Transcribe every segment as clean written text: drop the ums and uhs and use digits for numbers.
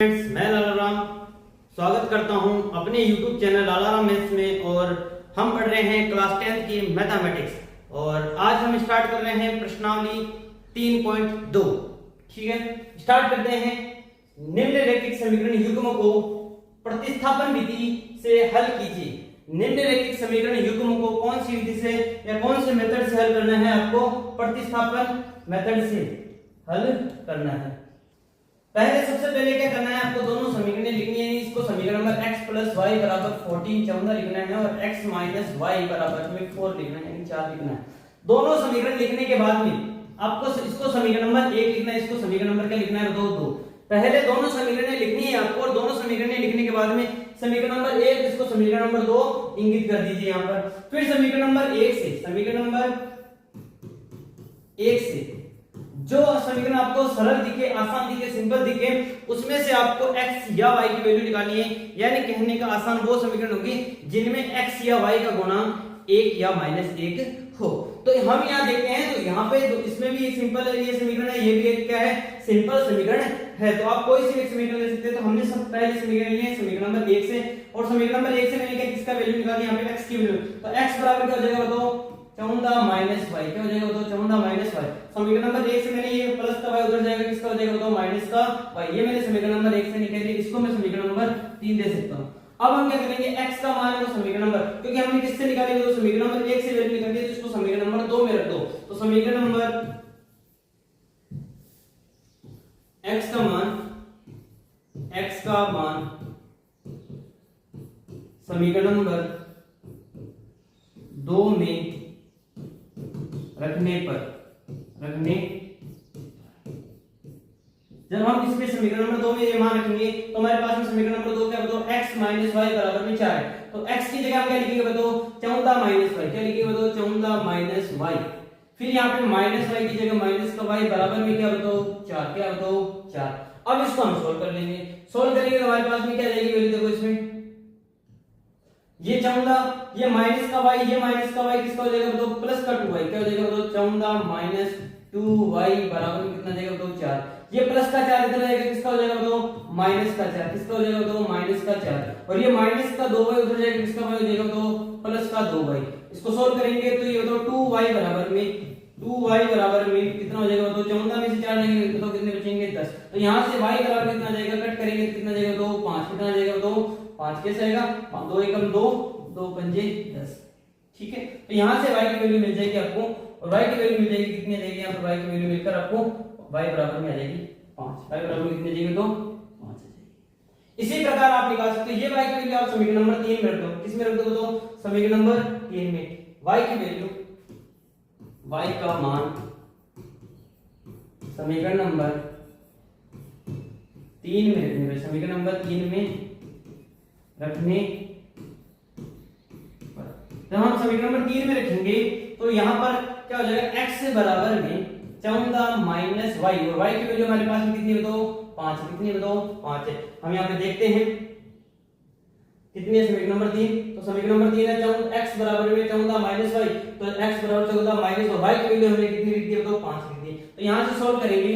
Friends, मैं लाला राम स्वागत करता हूं अपने YouTube चैनल लाला राम मैथ्स में। और हम पढ़ रहे हैं क्लास 10th की मैथमेटिक्स और आज हम स्टार्ट कर रहे हैं प्रश्नावली 3.2। ठीक है, स्टार्ट करते हैं। निम्नलिखित समीकरण युग्म को प्रतिस्थापन विधि से हल कीजिए। निम्नलिखित समीकरण युग्म को कौन सी विधि से या कौन से मेथड से हल करना है? आपको प्रतिस्थापन मेथड से हल करना है। पहले सबसे पहले क्या करना है? आपको दोनों समीकरण लिखनी है। इसको समीकरण नंबर x + y = 14 14 लिखना है और x - y = 4 लिखना है, यानी 4 लिखना है। दोनों समीकरण लिखने के बाद में आपको इसको समीकरण नंबर 1 लिखना है, इसको समीकरण नंबर क्या लिखना है? 2। पहले दोनों समीकरण लिखनी है आपको और दोनों समीकरण लिखने के बाद में समीकरण नंबर 1 इसको समीकरण नंबर 2 इंगित कर दीजिए यहां पर। फिर समीकरण नंबर 1 से जो समीकरण आपको सरल दिखे, आसान दिखे, सिंपल दिखे, उसमें से आपको x या y की वैल्यू निकालनी है। यानी कहने का आसान वो समीकरण होगी जिनमें x या y का गुणांक 1 या -1 हो। तो हम यहाँ देखते हैं तो यहाँ पे तो इसमें भी एक सिंपल ये समीकरण है, ये भी एक क्या है? सिंपल समीकरण है। तो आप कोई सी एक समीकरण ले सकते हैं। तो हमने सब पहले समीकरण लिए समीकरण नंबर 1 से और समीकरण नंबर 1 से मैंने क्या किसका वैल्यू निकाली? यहाँ पे x की वैल्यू। तो x बराबर क्या हो जाएगा बताओ? 14 - y। क्या हो जाएगा बताओ? 14 - y। समीकरण नंबर 1 से मैंने ये प्लस का y उधर जाएगा, किसका हो जाएगा बताओ? माइनस का y। ये मैंने समीकरण नंबर 1 से निकाल दिया, इसको मैं समीकरण नंबर 3 दे सकता हूं। अब हम क्या करेंगे? x का मान है वो समीकरण नंबर, क्योंकि हमने किससे निकाली? तो समीकरण नंबर 1 से वैल्यू निकाली, तो इसको समीकरण नंबर 2 में रख दो। तो समीकरण नंबर x का मान समीकरण नंबर 2 में रखने जब हम इसमें समीकरण नंबर 2 में ये मान रखेंगे तो हमारे पास में समीकरण नंबर 2 क्या बताओ? x - y = 4 है। तो x की जगह हम क्या लिखेंगे बताओ? 14 - y। क्या लिखेंगे बताओ? 14 - y। फिर यहाँ पे -y की जगह माइनस का y बराबर में क्या बताओ? 4। क्या बताओ? 4। अब इसको हम सोल्व कर लेंगे। सोल्व करेंगे तो हमारे पास में क्या जाएगी वैल्यू? देखो इसमें ये 14, ये माइनस का y, ये माइनस का y किसका हो जाएगा बताओ? प्लस का 2y। क्या हो जाएगा बताओ? 14 - 2y बराबर में कितना जाएगा बताओ? 4। ये प्लस का 4 इधर जाएगा, किसका हो जाएगा बताओ? माइनस का 4। किसका हो जाएगा बताओ? माइनस का 4। और ये माइनस का 2y उधर जाएगा, किसका हो जाएगा बताओ? प्लस का 2y। इसको सोल्व करेंगे तो ये बताओ 2y बराबर में कितना हो जाएगा बताओ? 14 में से 4 जाएंगे तो कितने बचेंगे? 10। तो यहां से y बराबर कितना जाएगा? कट करेंगे कितना जाएगा बताओ? 5। कितना जाएगा बताओ? 5 कैसे आएगा? 2 एकम 2, 2 पंजे 10। ठीक है, तो यहां से y की वैल्यू मिल जाएगी आपको और y की वैल्यू मिल जाएगी कितनी आ जाएगी? यहाँ पर y की वैल्यू मिलकर आपको y बराबर में आ जाएगी 5। y बराबर में कितनी आ जाएगी? तो 5 आ जाएगी। इसी प्रकार आप निकाल सकते हो। ये y की वैल्यू आप समीकरण नंबर 3 में रख दो। किस में रख दो बताओ? समीकरण नंबर 3 में। y की वैल्यू, y का मान समीकरण नंबर 3 में रखने, समीकरण नंबर 3 में रखने जब हम समीकरण नंबर 3 में रखेंगे तो यहां पर क्या हो जाएगा? x बराबर में 14 - y और y की वैल्यू हमारे पास में कितनी बताओ? 5। कितनी बताओ? 5 है। हम यहां पे देखते हैं कितनी है समीकरण नंबर 3। तो समीकरण नंबर 3 है x बराबर में 14 - y। तो x बराबर 14 माइनस और y की वैल्यू हमने कितनी लिख दी बताओ? 5 लिख दी। तो यहां से सॉल्व करेंगे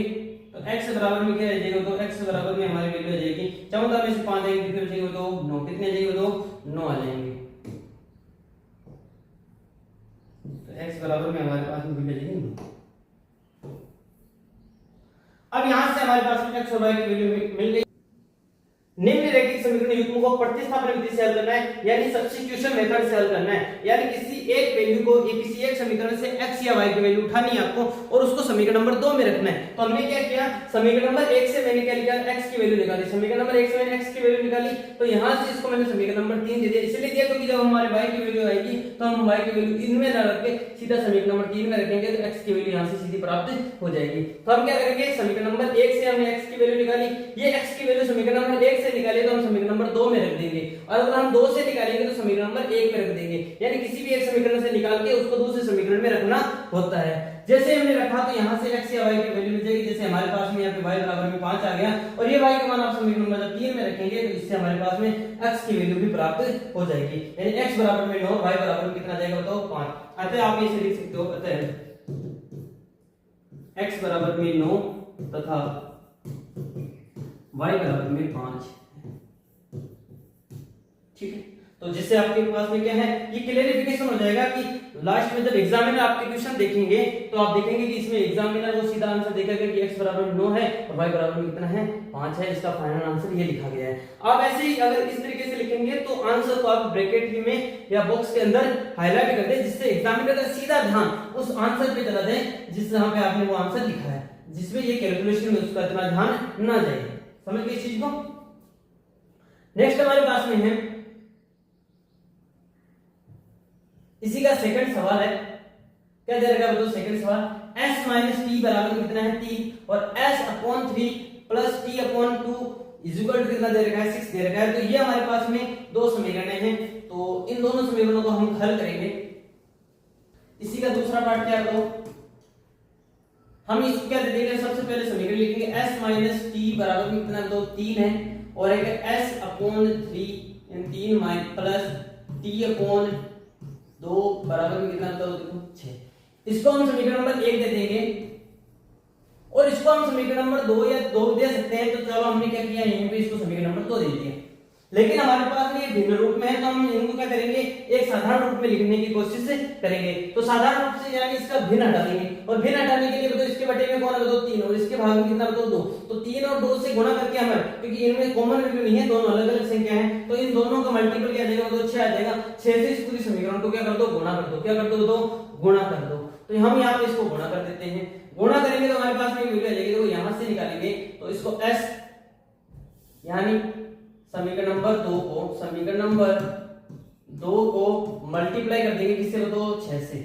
तो x बराबर में क्या आ जाएगा? तो x बराबर में हमारी वैल्यू आ जाएगी 14 में से 5 जाएंगे, कितने बचेंगे बताओ? 9। कितने आ जाएंगे बताओ? 9 आ जाएंगे। तो x बराबर में हमारे पास में वैल्यू आ जाएगी 9। अब यहां से हमारे पास में x और y की वैल्यू मिल गई। निम्नलिखित समीकरण युग्म को प्रतिस्थापन विधि से हल करना है, यानी सब्स्टिट्यूशन मेथड से हल करना है। यानी किसी एक वैल्यू को किसी एक समीकरण से x या y की वैल्यू उठानी है आपको और उसको समीकरण नंबर 2 में रखना है। तो हमने क्या किया? समीकरण नंबर 1 से मैंने क्या लिखा? x की वैल्यू निकाली। समीकरण नंबर 1 से मैंने x की वैल्यू निकाली तो यहां से इसको मैंने समीकरण नंबर 3 दे दिया। इसलिए दिया क्योंकि जब हमारे y की वैल्यू आएगी तो हम y की वैल्यू इनमें ना रख के सीधा समीकरण नंबर 3 में रखेंगे तो x की वैल्यू यहां से सीधी प्राप्त हो जाएगी। तो हम क्या करेंगे? समीकरण नंबर 1 से हमने x की वैल्यू निकाली, ये x की वैल्यू समीकरण नंबर 1 से निकाली तो हम समीकरण नंबर 2 में रख देंगे और अगर हम 2 से निकालेंगे तो समीकरण नंबर 1 में रख देंगे। यानी किसी भी एक समीकरण से निकाल के उसको दूसरे समीकरण में रखना होता है। जैसे हमने रखा तो यहां से x या y की वैल्यू मिल जाएगी। जैसे हमारे पास में यहाँ पे y बराबर में 5 आ गया और ये y का मान आप समीकरण नंबर 3 में रखेंगे तो इससे हमारे पास में x की वैल्यू भी प्राप्त हो जाएगी। यानी x बराबर में 9, y बराबर में कितना जाएगा बताओ? 5। अतः आप इसे लिख सकते हो, अतः x बराबर में 9 तथा y बराबर में 5। ठीक है, तो जिससे आपके पास में क्या है, ये क्लियरिफिकेशन हो जाएगा कि लास्ट में जब एग्जामिनर आपके क्वेश्चन देखेंगे तो आप देखेंगे कि इसमें एग्जामिनर वो सीधा आंसर देखेगा कि x बराबर में 9 है और y बराबर में कितना है, 5 है। इसका फाइनल आंसर ये लिखा गया है। आप ऐसे ही अगर इस तरीके से लिखेंगे तो आंसर को आप ब्रैकेट में या बॉक्स के अंदर हाईलाइट कर दें, जिससे एग्जामिनर का सीधा ध्यान उस आंसर पे चला जाए जिस जहां पे आपने वो आंसर लिखा है, जिसमें ये कैलकुलेशन में उसका इतना ध्यान ना जाए। समझ गए इस चीज को। नेक्स्ट हमारे पास में है इसी का सेकंड सवाल है। क्या दे रखा है बताओ सेकंड सवाल, s माइनस टी बराबर कितना है 3 और s upon 3 plus t upon 2 is equal to कितना दे रखा है 6 दे रखा है। तो ये हमारे पास में दो समीकरण हैं, तो इन दोनों समीकरणों को हम हल करेंगे। इसी का दूसरा पार्ट क्या है, हम इसको क्या देखेंगे, सबसे पहले समीकरण लिखेंगे s माइनस टी बराबर कितना है, तो 3 है और एक s upon 3 3 minus plus t upon 2 बराबर में कितना होता है, देखो 6। इसको हम समीकरण नंबर 1 दे देंगे और इसको हम समीकरण नंबर 2 या 2 दे सकते हैं। तो चलो हमने क्या किया, यहीं पे इसको समीकरण नंबर 2 दे दिया, लेकिन हमारे पास ये भिन्न रूप में है तो हम इनको क्या करेंगे, एक साधारण रूप में लिखने की कोशिश करेंगे। तो साधारण रूप से यानी इसका भिन्न हटा देंगे और भिन्न हटाने के लिए तो इसके बटे में कौन है, तो 3 और इसके भाग में कितना है, तो 2। तो 3 और 2 से गुणा करके हमें, क्योंकि इनमें कॉमन वैल्यू नहीं है, दोनों अलग अलग संख्या है, तो इन दोनों का मल्टीपल क्या आ जाएगा, तो 6 आ जाएगा। 6 से इस पूरी समीकरण को क्या कर दो, गुणा कर दो। क्या कर दो, तो गुणा कर दो। तो हम यहाँ पे इसको गुणा कर देते हैं। गुणा करेंगे तो हमारे पास में वैल्यू आ जाएगी, तो यहां से निकालेंगे तो इसको s यानी समीकरण नंबर 2 को मल्टीप्लाई कर देंगे किससे, तो 6 से।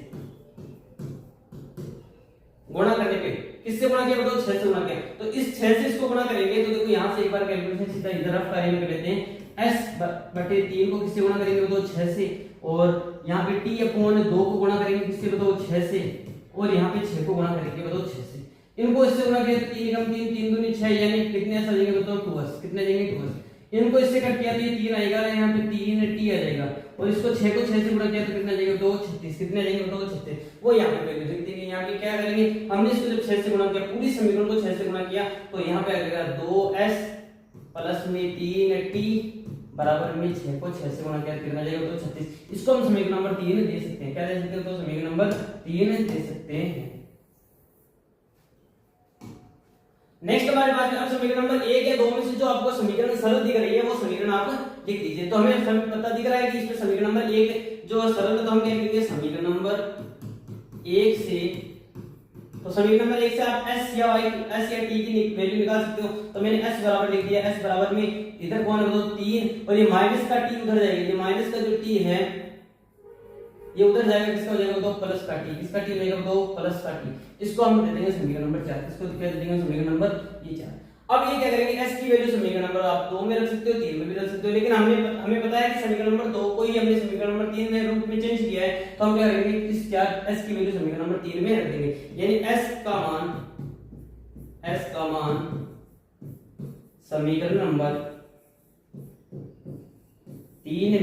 गुणा करने पे किससे गुणा किया, तो 6 से गुणा किया। तो इस 6 से इसको गुणा करेंगे तो देखो यहां से एक बार कैलकुलेशन सीधा इधर आप कार्य में कर लेते हैं। s बटे 3 को किससे गुणा करेंगे, तो 6 से, और यहाँ पे t अपॉन 2 को गुणा करेंगे किससे, तो 6 से, और यहाँ पे 6 को गुणा करेंगे तो 6 से। इनको इससे गुणा किया 3 कम 3 3 दूनी 6 यानी कितने आ जाएंगे, तो 2s। कितने जाएंगे, 2s। इनको इससे कट किया तो ये 3 आएगा, यहाँ पे 3 t आ जाएगा, और इसको 6 को 6 से गुणा किया तो कितना जाएगा, तो 36। कितने जाएंगे, तो 36। वो यहाँ पे वैल्यू देखते हैं। यहाँ पे क्या करेंगे, हमने इसको जब 6 से गुणा किया, पूरी समीकरण को 6 से गुणा किया, तो यहाँ पे आ जाएगा 2s प्लस में 3t बराबर में 6 को 6 से गुणा किया कितना जाएगा, तो 36। इसको हम समीकरण नंबर 3 दे सकते हैं। क्या दे सकते हैं, तो समीकरण नंबर 3 दे सकते हैं। नेक्स्ट हमारे पास में अब समीकरण नंबर 1 या 2 में से जो आपको समीकरण सरल दिख रही है वो समीकरण आप लिख दीजिए। तो हमें पता दिख रहा है कि इसमें समीकरण नंबर 1 जो सरल है, तो हम क्या लिखेंगे, समीकरण नंबर 1 से, तो समीकरण नंबर 1 से आप s या y s या t की वैल्यू निकाल सकते हो। तो मैंने s बराबर लिख दिया, s बराबर में इधर कौन है, तो 3, और ये माइनस का t उधर जाएगा, ये माइनस का जो t है ये उधर जाएगा, किसका हो जाएगा, तो प्लस का t। किसका t हो जाएगा, तो प्लस का t। इसको हम दे देंगे समीकरण नंबर 4। इसको क्या दे देंगे, समीकरण नंबर ये 4। अब ये क्या करेंगे, s की वैल्यू समीकरण नंबर आप 2 में रख सकते हो, 3 में भी रख सकते हो, लेकिन हमें पता है कि समीकरण नंबर 2 को ही हमने समीकरण नंबर 3 में रूप में चेंज किया है, तो हम क्या करेंगे, इस 4 s की वैल्यू समीकरण नंबर 3 में रख देंगे। यानी s का मान समीकरण नंबर 3 में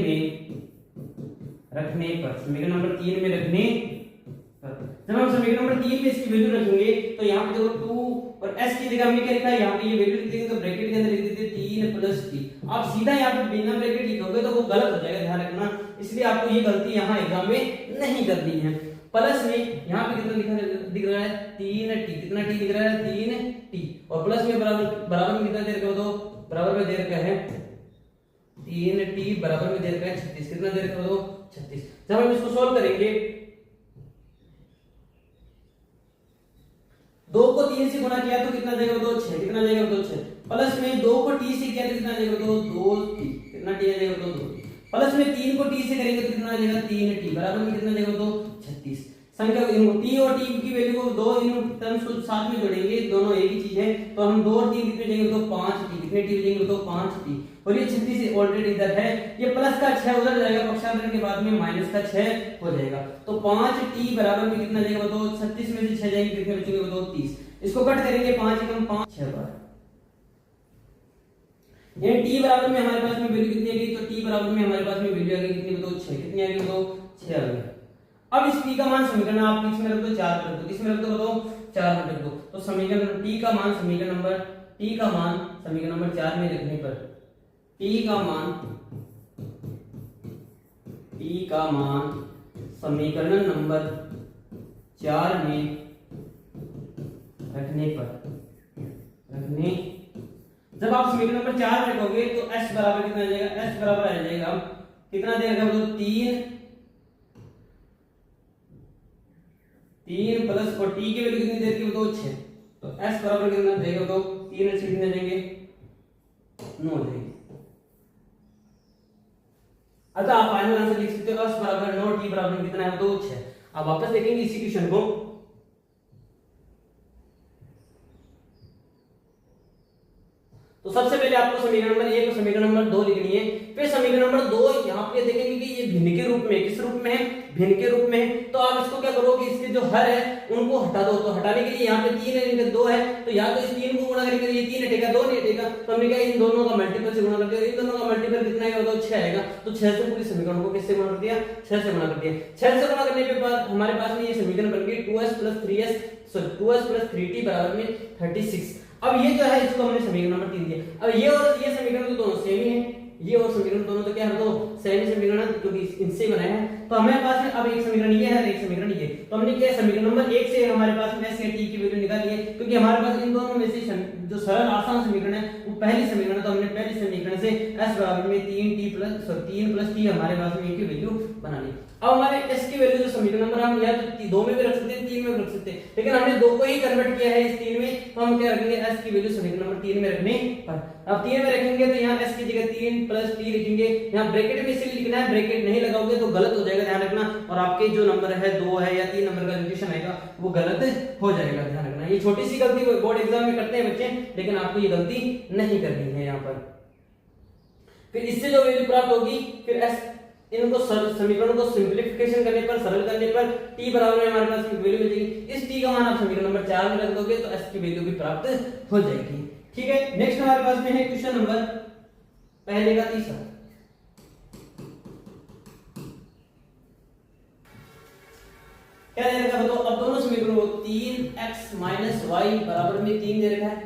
रखने पर, समीकरण नंबर 3 में रखने पर, जब हम समीकरण नंबर 3 में इसकी वैल्यू रखेंगे तो यहाँ पे देखो 2 और s की जगह हमने क्या लिखा है, यहाँ पे ये वैल्यू लिख देंगे, तो ब्रैकेट के अंदर लिख देते 3 प्लस t। आप सीधा यहाँ पे बिना ब्रैकेट लिखोगे तो वो गलत हो जाएगा, ध्यान रखना। इसलिए आपको ये गलती यहाँ एग्जाम में नहीं करनी है। प्लस में यहाँ पे कितना दिख रहा है, 3t। कितना t दिख रहा है, 3t, और प्लस में बराबर में कितना दे रखा है, तो बराबर में दे रखा है 3t बराबर में दे रखा है 36। कितना दे रखा है, तो 36। जब हम इसको सॉल्व करेंगे, 2 को 3 से गुणा किया तो कितना जाएगा, तो 6। कितना जाएगा, तो 6। प्लस में 2 को t से किया तो कितना जाएगा, तो 2t। कितना t आ जाएगा, तो 2t। प्लस में 3 को t से करेंगे तो कितना आ जाएगा, 3t बराबर में कितना जाएगा, तो 36। संख्या t और t की वैल्यू को दो इन टर्म्स को साथ में जोड़ेंगे, दोनों एक ही चीज है, तो हम 2 और 3 कितने जाएंगे, तो 5t। कितने t जाएंगे, तो 5t। और ये 36 ऑलरेडी इधर है, ये प्लस का 6 उधर जाएगा, पक्षांतर के बाद में माइनस का 6 हो जाएगा, तो 5t बराबर में कितना जाएगा, तो 36 में से 6 जाएंगे, कितने बचेंगे, तो 30। इसको कट करेंगे, 5 एकम 5 6 बार, ये t बराबर में हमारे पास में वैल्यू कितनी आ गई, तो t बराबर में हमारे पास में वैल्यू आ गई कितनी, तो 6। कितनी आ गई, तो 6 आ गई। अब इस t का मान समीकरण आप किस में रख दो, 4 में रख दो। किस में रख दो, बताओ, 4 में रख दो। तो समीकरण t का मान समीकरण नंबर t का मान समीकरण नंबर 4 में रखने पर t का मान समीकरण नंबर 4 में रखने जब आप समीकरण नंबर 4 में रखोगे तो s बराबर कितना आ जाएगा, s बराबर आ जाएगा कितना दे रखा है, 3 प्लस और t की वैल्यू कितनी दे रखी है, तो 6। तो s बराबर कितना देगा, तो 3 से कितने जाएंगे, 9 जाएंगे। अतः आप फाइनल आंसर लिख सकते हो s बराबर 9, t बराबर कितना है, तो 6। अब वापस देखेंगे इसी क्वेश्चन को। तो सबसे पहले आपको समीकरण नंबर 1 और समीकरण नंबर 2 लिखनी है। फिर समीकरण नंबर 2 यहाँ पे देखेंगे कि ये भिन्न के रूप में, किस रूप में है, भिन्न के रूप में है। तो आप इसको क्या करोगे, इसके जो हर है उनको हटा दो। तो हटाने के लिए यहाँ पे 3 है, इनके 2 है, तो या तो इस 3 को गुणा करेंगे, ये 3 हटेगा, 2 नहीं हटेगा, तो हमने क्या इन दोनों का मल्टीपल से गुणा कर दिया। इन दोनों का मल्टीपल कितना आएगा, तो 6 आएगा। तो 6 से पूरी समीकरण को किससे गुणा कर दिया, 6 से गुणा कर दिया। 6 से गुणा करने के बाद हमारे पास में ये समीकरण बन गई 2s + 3s, sorry 2s + 3t बराबर में 36। अब ये जो है इसको हमने समीकरण नंबर 3 दिया। अब ये और ये समीकरण तो दोनों सेम ही है, ये और समीकरण दोनों तो क्या है, तो सेम समीकरण है, क्योंकि इनसे बनाया है। तो हमारे पास में अब एक समीकरण ये है और एक समीकरण ये। तो हमने क्या समीकरण नंबर 1 से हमारे पास में s या t की वैल्यू निकाली है, क्योंकि हमारे पास इन दोनों में से जो सरल आसान समीकरण है वो पहली समीकरण। तो हमने पहली समीकरण से s बराबर में 3 + t हमारे पास में की वैल्यू बना ली। अब हमारे s की वैल्यू जो समीकरण नंबर हम या तो 2 में भी रख सकते हैं, 3 में भी रख सकते हैं, लेकिन हमने 2 को ही कन्वर्ट किया है इस 3 में। तो हम क्या रखेंगे, s की वैल्यू समीकरण नंबर 3 में रखने पर। अब 3 में रखेंगे तो यहाँ s की जगह 3 + t लिखेंगे। यहाँ ब्रैकेट में इसीलिए लिखना है, ब्रैकेट नहीं लगाओगे तो गलत हो जाएगा, ध्यान रखना। और आपके जो नंबर है 2 है या 3 नंबर का क्वेश्चन आएगा वो गलत हो जाएगा, ध्यान रखना। ये छोटी सी गलती बोर्ड एग्जाम में करते हैं बच्चे, लेकिन आपको ये गलती नहीं करनी है यहाँ पर। फिर इससे जो वैल्यू प्राप्त होगी, फिर s इनको समीकरण को सिंपलीफिकेशन करने पर, सरल करने पर t बराबर में हमारे पास वैल्यू मिल जाएगी। इस t का मान आप समीकरण नंबर 4 में रख दोगे तो s की वैल्यू भी प्राप्त हो जाएगी। ठीक है, नेक्स्ट हमारे पास में है क्वेश्चन नंबर पहले का तीसरा। क्या दे रखा है, तो अब दोनों समीकरणों को 3x - y बराबर में 3 दे रखा है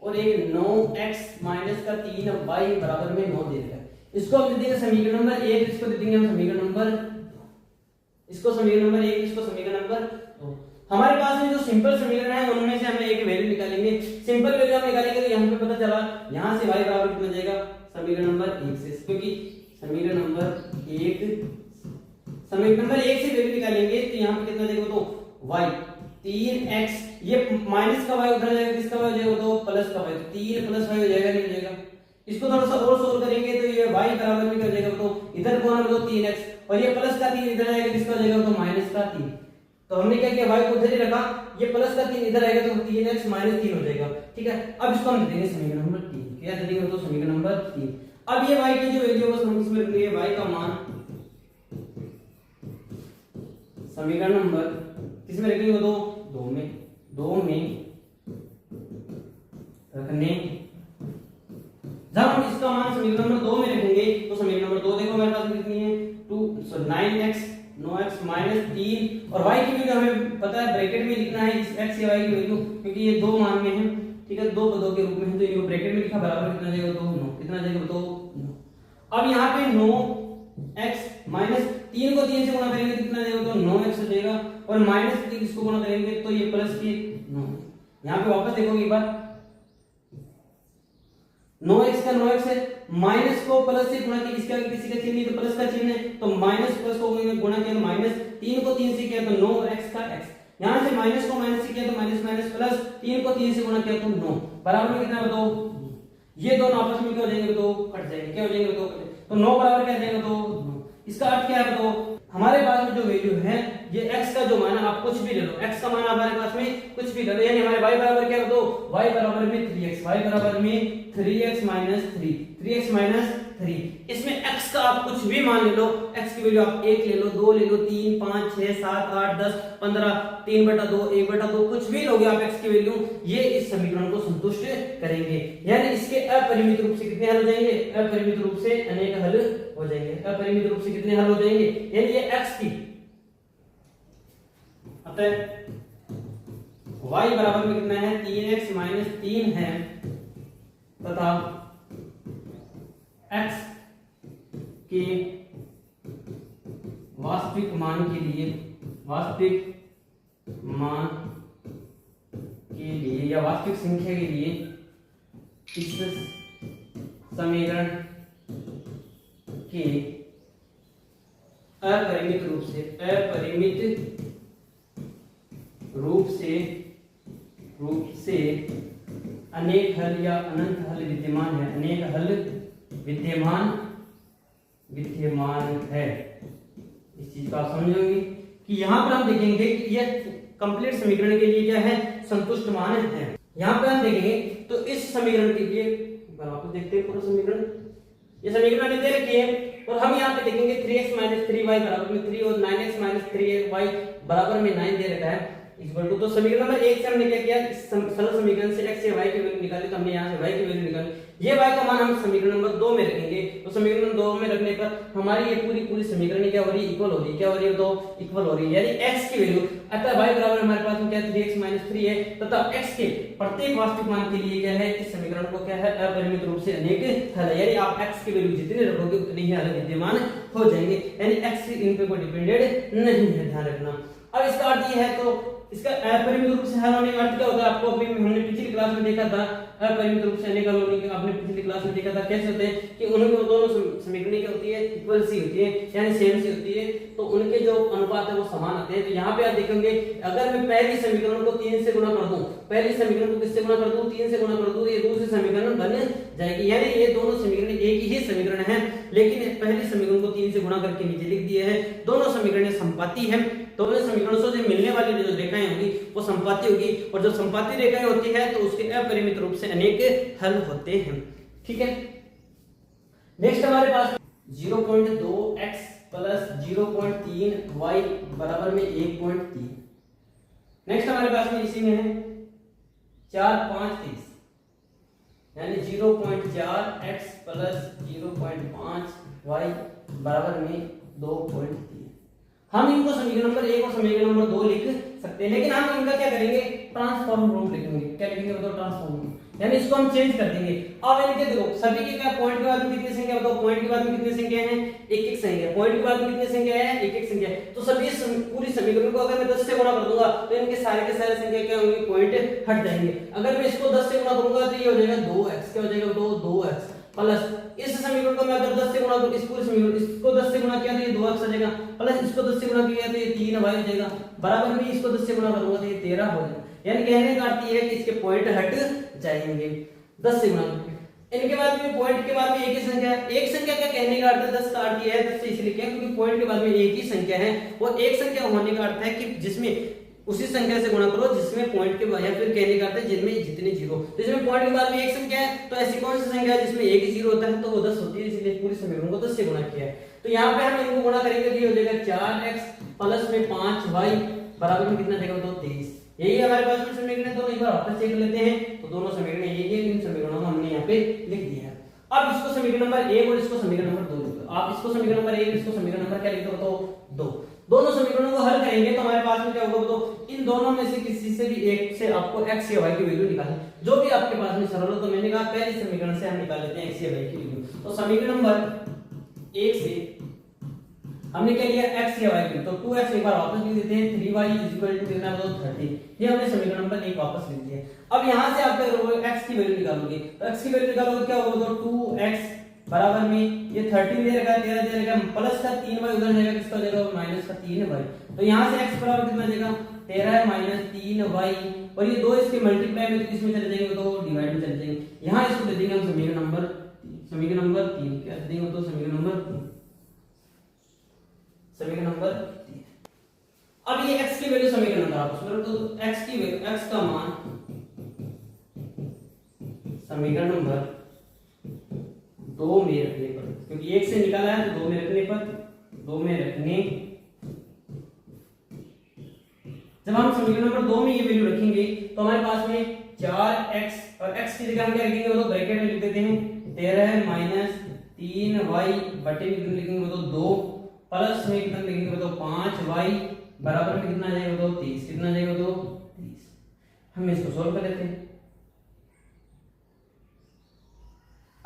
और एक 9x - 3y बराबर में 9 दे रखा है। इसको हम दे देंगे समीकरण नंबर 1, इसको दे देंगे हम समीकरण नंबर, इसको समीकरण नंबर 1, इसको समीकरण नंबर 2। हमारे पास में जो सिंपल समीकरण है उनमें से हमें एक वैल्यू निकालेंगे। सिंपल वैल्यू हम निकालेंगे तो यहाँ पे पता चला, यहाँ से y बराबर कितना जाएगा, समीकरण नंबर 1 से, क्योंकि समीकरण नंबर 1 से वैल्यू निकालेंगे तो यहाँ पे कितना जाएगा, तो y 3x, ये माइनस का y उधर जाएगा, किसका y जाएगा, तो प्लस का y, 3 + y हो जाएगा, नहीं हो जाएगा। इसको थोड़ा सा और सोल्व करेंगे तो ये y बराबर में क्या हो जाएगा, तो इधर कोना में तो 3x और ये प्लस का 3 इधर आएगा, किसका हो जाएगा, तो माइनस का 3। तो हमने क्या किया, y को उधर ही रखा, ये प्लस का 3 इधर आएगा तो 3x - 3 हो जाएगा। ठीक है, अब इसको हम देंगे समीकरण नंबर 3। क्या दे देंगे, तो समीकरण नंबर 3। अब ये y की जो वैल्यू है हम इसमें रखेंगे, y का मान समीकरण नंबर किसमें रखेंगे, तो 2 में रखने। जब हम इसका मान समीकरण नंबर 2 में रखेंगे तो समीकरण नंबर 2 देखो हमारे पास कितनी है, 9x - 3 और y की वैल्यू हमें पता है ब्रैकेट में लिखना है, इस x या y की वैल्यू, क्योंकि ये 2 मान में है। ठीक है, 2 पदों के रूप में है, तो इनको ब्रैकेट में लिखा, बराबर कितना जाएगा, तो 9, कितना जाएगा, तो 9। अब यहाँ पे 9x - 3 को 3 से गुणा करेंगे कितना जाएगा, तो 9x हो जाएगा, और -3 इसको गुणा करेंगे तो ये प्लस के 9। यहाँ पे वापस देखोगे एक बार, 9x का 9x है, माइनस को प्लस से गुणा किया, इसके आगे किसी का चिन्ह नहीं तो प्लस का चिन्ह है, तो माइनस प्लस को गुणा किया तो माइनस, 3 को 3 से किया तो 9x का x, यहां से माइनस को माइनस से किया तो माइनस माइनस प्लस, 3 को 3 से गुणा किया तो 9 बराबर में कितना, बताओ, ये दोनों आपस में क्या हो जाएंगे, तो कट जाएंगे। क्या हो जाएंगे, तो 9 बराबर क्या जाएगा, तो 9। इसका अर्थ क्या है, तो हमारे पास में जो वैल्यू है, ये x का जो मान है, आप कुछ भी ले लो, x का मान हमारे पास में कुछ भी ले लो, यानी हमारे y बराबर क्या है, तो y बराबर में 3x, y बराबर में 3x - 3। इसमें x का आप कुछ भी मान ले लो, x की वैल्यू आप 1 ले लो, 2 ले लो, 3, 5, 6, 7, 8, 10, 15, 3/2, 1/2, कुछ भी लोगे आप x की वैल्यू, ये इस समीकरण को संतुष्ट करेंगे। यानी इसके अपरिमित रूप से कितने हल हो जाएंगे, अपरिमित रूप से अनेक हल हो जाएंगे। अपरिमित रूप से कितने हल हो जाएंगे, यानी ये x की अतः y बराबर में कितना है, 3x - 3 है, तथा x के वास्तविक मान के लिए या वास्तविक संख्या के लिए इस समीकरण के अपरिमित रूप से अनेक हल या अनंत हल विद्यमान है। अनेक हल विद्यमान है। इस चीज को आप समझोगे कि यहाँ पर हम देखेंगे कि यह कंप्लीट समीकरण के लिए क्या है, संतुष्ट मान है। यहाँ पर हम देखेंगे तो इस समीकरण के लिए वापस देखते हैं पूरा समीकरण। ये समीकरण हमें दे रखी है और हम यहाँ पे देखेंगे 3x - 3y बराबर में 3 और 9x - 3y बराबर में 9 दे रखा है इक्वल टू। तो समीकरण नंबर 1 से हमने क्या किया, इस सरल समीकरण से x या y की वैल्यू निकाली, तो हमने यहाँ से y की वैल्यू निकाली। ये y का मान हम समीकरण नंबर 2 में रखेंगे। तो समीकरण नंबर 2 में रखने पर हमारी ये पूरी समीकरण क्या हो रही है, इक्वल हो रही है। क्या हो रही है, तो इक्वल हो रही है, यानी x की वैल्यू अतः y बराबर हमारे पास में क्या 3x - 3 है तथा x के प्रत्येक वास्तविक मान के लिए क्या है, इस समीकरण को क्या है, अपरिमित रूप से अनेक हल है। यानी आप x की वैल्यू जितने रखोगे उतने ही हल विद्यमान हो जाएंगे, यानी x इन पे कोई डिपेंडेंट नहीं है, ध्यान रखना। अब इसका अर्थ ये है, तो इसका अपरिमित रूप से हल होने का अर्थ क्या होता है, आपको अभी हमने पिछली क्लास में देखा था। अपरिमित रूप से अनेक हल होने का आपने पिछली क्लास में देखा था कैसे होते हैं कि उनके दोनों समीकरण क्या होती है, इक्वल सी होती है, यानी सेम सी होती है, तो उनके जो अनुपात है वो समान आते हैं। तो यहाँ पे आप देखेंगे अगर मैं पहली समीकरण को 3 से गुणा कर दूं, पहली समीकरण को किससे गुणा कर दूं, 3 से गुणा कर दूं, तो ये दूसरी समीकरण बन जाएगी। यानी ये दोनों समीकरण एक ही समीकरण है, लेकिन पहली समीकरण को 3 से गुणा करके नीचे लिख दिए है। दोनों समीकरण संपाती है, दोनों समीकरणों से मिलने वाली जो रेखाएं होंगी वो संपाती होगी, और जो संपाती रेखाएं होती है तो उसके अपरिमित रूप से अनेक हल होते हैं। ठीक है, नेक्स्ट हमारे पास 0.2x प्लस 0.3y बराबर में 1.3। नेक्स्ट हमारे पास में इसी में है 4, 5, 30, यानी 0.4x प्लस 0.5y बराबर में 2.3। हम इनको समीकरण नंबर 1 और समीकरण नंबर 2 लिख सकते हैं, लेकिन हम इनका क्या करेंगे, ट्रांसफॉर्म रूप लिखेंगे। क्या लिखेंगे, बताओ, ट्रांसफॉर्म, यानी इसको हम चेंज कर देंगे। अब इनके देखो सभी के क्या पॉइंट के बाद में कितनी संख्या, बताओ, पॉइंट के बाद में कितनी संख्या है, एक संख्या, पॉइंट के बाद में कितनी संख्या है, एक संख्या। तो सभी पूरी समीकरण को अगर मैं 10 से गुणा कर दूंगा तो इनके सारे के सारे संख्या क्या होंगे, पॉइंट हट जाएंगे। अगर मैं इसको 10 से गुणा करूंगा तो ये हो जाएगा 2x, क्या हो जाएगा, 2x प्लस इस समीकरण को मैं अगर 10 से गुणा करूं, इस पूरे समीकरण इसको 10 से गुणा किया तो ये 2x आ जाएगा, प्लस इसको 10 से गुणा किया तो ये 3y हो जाएगा, बराबर में इसको 10 से गुणा करूंगा तो ये 13 हो जाएगा। यानी कहने का अर्थ ये है कि इसके पॉइंट हट जाएंगे 10 से गुणा करके। इनके बाद में पॉइंट के बाद में एक ही संख्या, एक संख्या का कहने का अर्थ है 10 का अर्थ ये है 10 से इसलिए क्या, क्योंकि पॉइंट के बाद में एक ही संख्या है, और एक संख्या होने का अर्थ है कि जिसमें उसी संख्या से गुणा करो जिसमें पॉइंट के बाद, या फिर कहने का अर्थ है जिनमें जितने जीरो, तो इसमें पॉइंट के बाद में एक संख्या है, तो ऐसी कौन सी संख्या है जिसमें एक ही जीरो होता है, तो वो 10 होती है, इसलिए पूरी समीकरण को 10 से गुणा किया है। तो यहाँ पे हम इनको गुणा करेंगे तो ये हो जाएगा 4x प्लस में 5y बराबर में कितना जाएगा, तो 23। यही हमारे पास में समीकरण है, तो एक बार वापस चेक लेते हैं। तो दोनों समीकरण यही है, इन समीकरणों को हमने यहाँ पे लिख दिया है। अब इसको समीकरण नंबर 1 और इसको समीकरण नंबर 2 लिखो। आप इसको समीकरण नंबर 1 इसको समीकरण नंबर क्या लिखते हो, तो 2। दोनों समीकरणों को हल करेंगे तो हमारे पास में क्या होगा, तो इन दोनों में से किसी से भी एक से आपको x या y की वैल्यू निकालनी, जो भी आपके पास में सरल हो। तो मैंने कहा पहले समीकरण से हम निकाल लेते हैं x या y की वैल्यू। तो समीकरण नंबर 1 से हमने क्या लिया, x या y की, तो 2x एक बार वापस लिख देते हैं, 3y कितना है, तो 30। ये हमने समीकरण नंबर 1 वापस लिख दिया। अब यहां से आप क्या करोगे, x की वैल्यू निकालोगे, तो x की वैल्यू निकालोगे क्या होगा, तो 2x बराबर में ये 13 दे रखा है, 13 दे रखा है, प्लस का 3y उधर जाएगा, किसका हो जाएगा, माइनस का 3y। तो यहां से x बराबर कितना जाएगा, 13 माइनस 3y, और ये दो इसके मल्टीप्लाई में तो इसमें चले जाएंगे, तो डिवाइड में चले जाएंगे। यहां इसको दे देंगे हम समीकरण नंबर 3, क्या देंगे, तो समीकरण नंबर 3। अब ये x की वैल्यू समीकरण नंबर आप उसमें, तो x की वैल्यू, x का मान समीकरण नंबर 2 में रखने पर, क्योंकि 1 से निकाला है तो 2 में रखने पर, 2 में रखने, जब हम समीकरण नंबर 2 में ये वैल्यू रखेंगे तो हमारे पास में 4x और x की जगह हम क्या लिखेंगे, वो तो ब्रैकेट में लिख देते हैं, 13 माइनस 3y बटे में लिखेंगे तो 2, प्लस में कितना लिखेंगे तो 5y बराबर में कितना जाएगा, तो 30। कितना जाएगा, तो 30। हम इसको सॉल्व कर लेते हैं।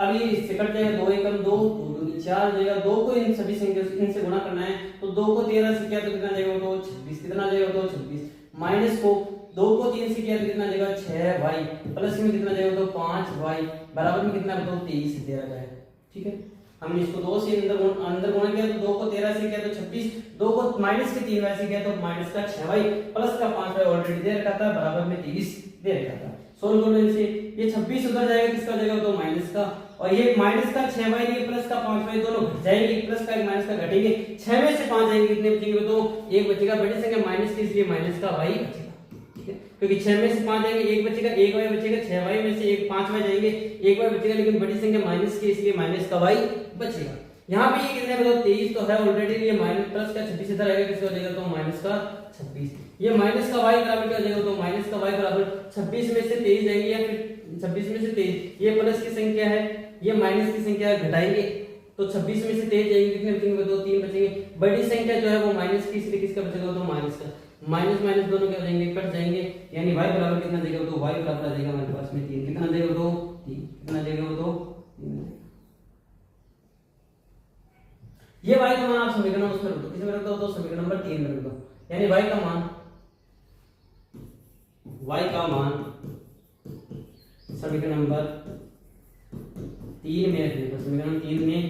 अब ये इससे कट जाएगा, 2 एकम 2, 2 दूनी 4 हो जाएगा। 2 को इन सभी संख्या इनसे गुणा करना है, तो 2 को 13 से किया तो कितना जाएगा, तो 26। कितना जाएगा, तो 26। माइनस को 2 को 3 से किया तो कितना जाएगा, 6y, प्लस में कितना जाएगा, तो 5y, बराबर में कितना, तो 23 दे रखा है। ठीक है, हमने इसको 2 से अंदर गुणा किया तो 2 को 13 से किया तो 26, 2 को माइनस के 3y से किया तो माइनस का 6y, प्लस का 5y ऑलरेडी दे रखा था, बराबर में 23 दे रखा था। सोल्व कर लो इसे, ये 26 उधर जाएगा, किसका हो जाएगा, तो माइनस का, और ये माइनस का 6y ये प्लस का 5y दोनों घट जाएंगे, प्लस का एक माइनस का घटेंगे, 6 में से 5 जाएंगे, कितने बचेंगे, तो एक बचेगा, बड़ी संख्या माइनस की इसलिए माइनस का y बचेगा। ठीक है, क्योंकि 6 में से 5 जाएंगे, एक बचेगा, एक y बचेगा, 6y में से एक 5y जाएंगे, एक y बचेगा, लेकिन बड़ी संख्या माइनस की इसलिए माइनस का y बचेगा। यहाँ पे ये कितने में, 23 तो है ऑलरेडी, ये माइनस प्लस का 26 इधर आएगा, किसका हो जाएगा, तो माइनस का 26। ये माइनस का y बराबर क्या हो जाएगा, तो माइनस का y बराबर 26 में से 23 जाएंगे, या फिर 26 में से 23, ये प्लस की संख्या है, ये माइनस की संख्या है, घटाएंगे तो 26 में से 23 जाएंगे, कितने बचेंगे, तो 3 बचेंगे। बड़ी संख्या जो है वो माइनस की, इसलिए किसका बचेगा, तो माइनस का। माइनस माइनस दोनों क्या हो जाएंगे, कट जाएंगे, यानी y बराबर कितना देगा, तो y बराबर आ जाएगा हमारे पास में 3। कितना देगा, तो 3। कितना देगा, तो 3। ये y का मान आप समीकरण उसमें रख दो, किसमें रख दो, तो समीकरण नंबर 3 में रख दो, यानी y का मान समीकरण नंबर 3 में रखने को, समीकरण 3 में